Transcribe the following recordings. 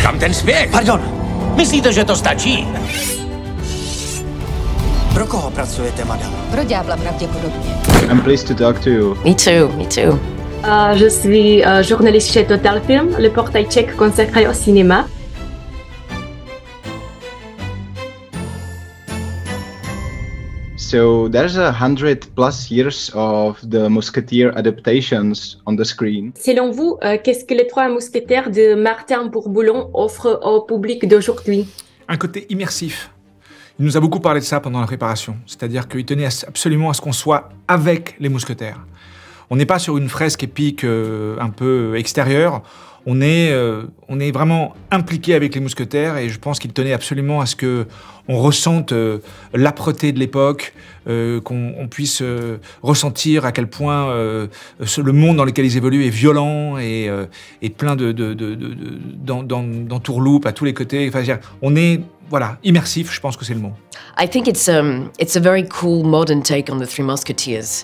Kam ten zbieg? Pardon, myslíte, že to stačí? Pro koho pracujete, madam? Pro ďábla pravděpodobně. I'm pleased to talk to you. Me too, me too. Je suis journaliste chez Total Film, le portail tchèque consacré au cinéma. So there's 100+ years of the Musketeer adaptations on the screen. Selon vous, qu'est-ce que les Trois Mousquetaires de Martin Bourboulon offrent au public d'aujourd'hui? Un côté immersif. Il nous a beaucoup parlé de ça pendant la préparation, c'est-à-dire qu'il tenait absolument à ce qu'on soit avec les mousquetaires. On n'est pas sur une fresque épique un peu extérieure, on est vraiment impliqué avec les mousquetaires et je pense qu'il tenait absolument à ce qu'on ressente l'âpreté de l'époque, qu'on puisse ressentir à quel point le monde dans lequel ils évoluent est violent et plein d'entourloupes à tous les côtés. Enfin, on est voilà, immersif, je pense que c'est le mot. I think it's a very cool modern take on the Three Musketeers.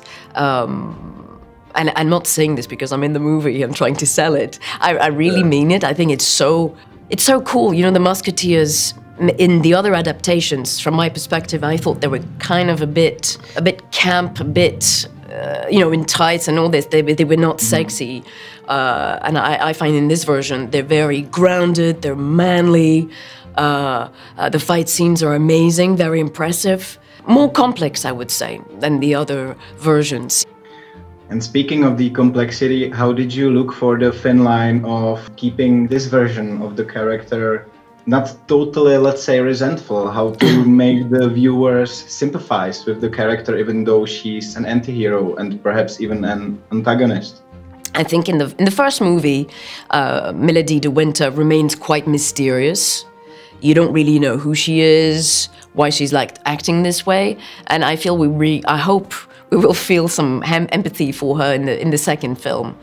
And I'm not saying this because I'm in the movie and trying to sell it. I really mean it. I think it's so cool. You know, the Musketeers in the other adaptations, from my perspective, I thought they were kind of a bit camp, a bit, you know, in tights and all this. They were not sexy. And I find in this version, they're very grounded, they're manly. The fight scenes are amazing, very impressive. More complex, I would say, than the other versions. And speaking of the complexity, how did you look for the thin line of keeping this version of the character not totally, let's say, resentful? How to make the viewers sympathize with the character even though she's an anti-hero and perhaps even an antagonist? I think in the first movie, Melody de Winter remains quite mysterious. You don't really know who she is, why she's like acting this way, and I feel I hope we will feel some empathy for her in the second film.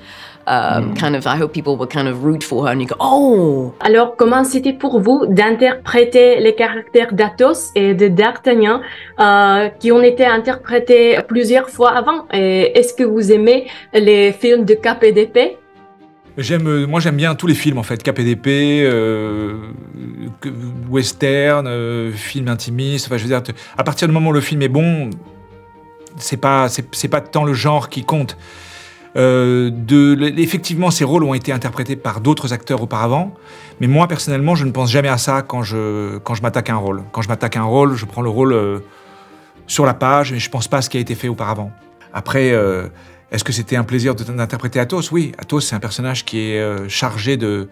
Kind of, I hope people will kind of root for her and you go, oh! Alors, comment c'était pour vous d'interpréter les caractères d'Athos et de D'Artagnan qui ont été interprétés plusieurs fois avant? Et est-ce que vous aimez les films de KPDP? Moi j'aime bien tous les films en fait, KPDP, western, film intimiste, enfin je veux dire, à partir du moment où le film est bon, c'est pas tant le genre qui compte. Effectivement, ces rôles ont été interprétés par d'autres acteurs auparavant, mais moi personnellement, je ne pense jamais à ça quand je m'attaque à un rôle. Quand je m'attaque à un rôle, je prends le rôle sur la page, mais je pense pas à ce qui a été fait auparavant. Après, est-ce que c'était un plaisir d'interpréter Athos? Oui, Athos, c'est un personnage qui est chargé de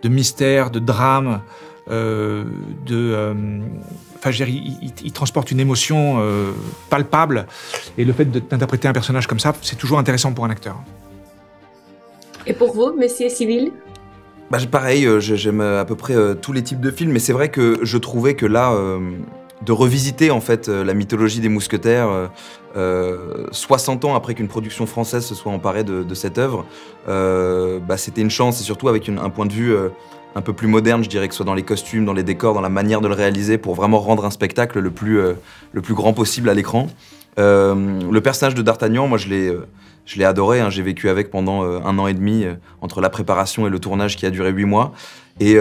mystère, de drame, enfin, je veux dire, il transporte une émotion palpable. Et le fait d'interpréter un personnage comme ça, c'est toujours intéressant pour un acteur. Et pour vous, Monsieur Civil? Bah, pareil, j'aime à peu près tous les types de films, mais c'est vrai que je trouvais que là, de revisiter en fait la mythologie des mousquetaires 60 ans après qu'une production française se soit emparée de cette œuvre, bah, c'était une chance, et surtout avec un point de vue un peu plus moderne, je dirais, que ce soit dans les costumes, dans les décors, dans la manière de le réaliser, pour vraiment rendre un spectacle le plus grand possible à l'écran. Le personnage de D'Artagnan, moi je l'ai adoré, hein, j'ai vécu avec pendant 1 an et demi, entre la préparation et le tournage qui a duré 8 mois. Et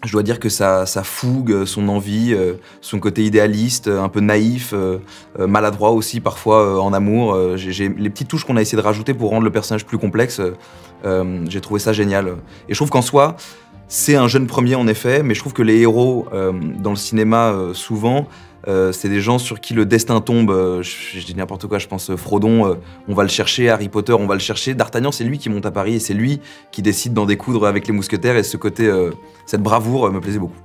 je dois dire que sa fougue, son envie, son côté idéaliste, un peu naïf, maladroit aussi parfois en amour, les petites touches qu'on a essayé de rajouter pour rendre le personnage plus complexe, j'ai trouvé ça génial. Et je trouve qu'en soi, c'est un jeune premier en effet, mais je trouve que les héros dans le cinéma, souvent, c'est des gens sur qui le destin tombe. Je dis n'importe quoi, je pense Frodon, on va le chercher, Harry Potter, on va le chercher. D'Artagnan, c'est lui qui monte à Paris et c'est lui qui décide d'en découdre avec les mousquetaires, et ce côté, cette bravoure me plaisait beaucoup.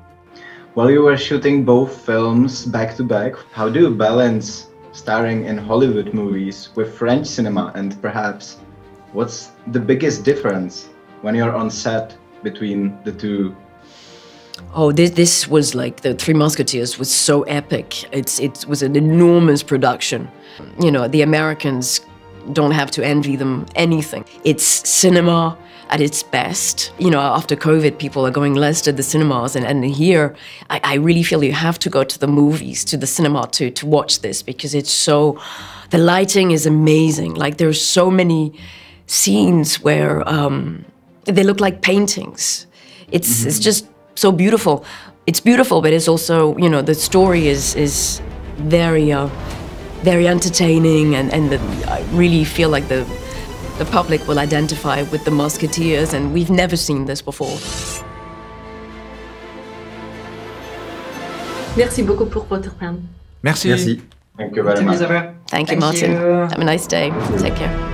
While you were shooting both films back to back, how do you balance starring in Hollywood movies with French cinema, and perhaps what's the biggest difference when you're on set between the two? Oh, this was like, the Three Musketeers was so epic. It was an enormous production. You know, the Americans don't have to envy them anything. It's cinema at its best. You know, after COVID, people are going less to the cinemas, and here, I really feel you have to go to the movies, to the cinema to watch this, because it's so, the lighting is amazing. Like, there's so many scenes where they look like paintings. It's just so beautiful. It's beautiful, but it's also, you know, the story is very very entertaining, and I really feel like the public will identify with the Musketeers, and we've never seen this before. Merci beaucoup pour votre temps. Merci. Merci. Thank you very much. Thank you, Martin. Have a nice day. Take care.